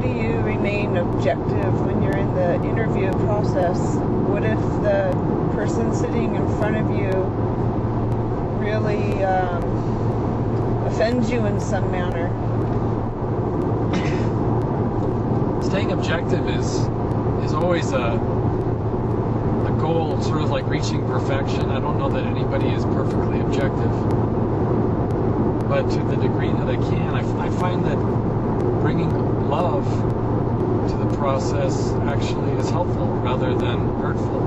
do you remain objective when you're in the interview process? What if the person sitting in front of you really offends you in some manner? Staying objective is always a goal, sort of like reaching perfection. I don't know that anybody is perfectly objective, but to the degree that I can, I find that bringing love to the process actually is helpful rather than hurtful,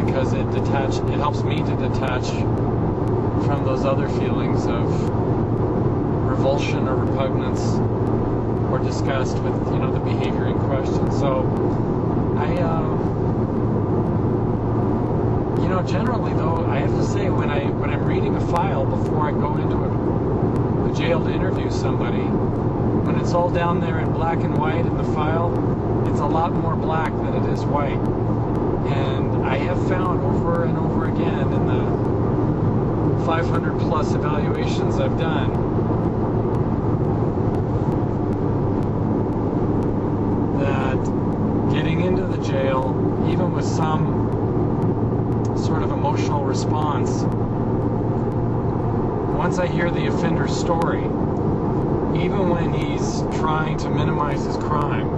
because it helps me to detach from those other feelings of revulsion or repugnance or disgust with the behavior in question. So generally though, I have to say when I'm reading a file before I go into a jail to interview somebody, when it's all down there in black and white in the file, it's a lot more black than it is white. And I have found over and over again in the 500 plus evaluations I've done that getting into the jail, even with some sort of emotional response, once I hear the offender's story, even when he's trying to minimize his crime,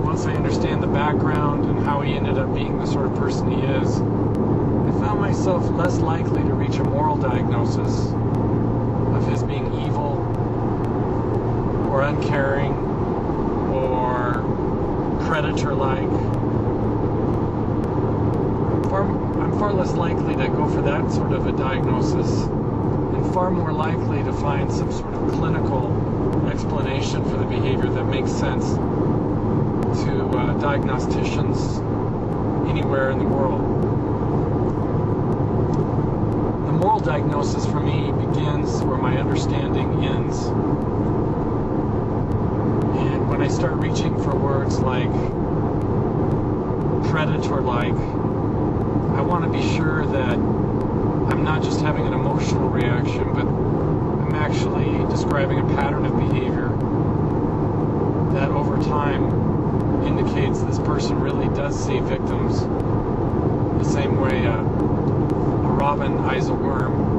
once I understand the background and how he ended up being the sort of person he is, I found myself less likely to reach a moral diagnosis of his being evil or uncaring or predator-like. I'm far less likely to go for that sort of a diagnosis, and far more likely to find some sort of clinical explanation for the behavior that makes sense to diagnosticians anywhere in the world. The moral diagnosis for me begins where my understanding ends. And when I start reaching for words like predator-like, I want to be sure that I'm not just having an emotional reaction, but I'm actually describing a pattern of behavior that over time indicates this person really does see victims the same way a robin eyes a worm.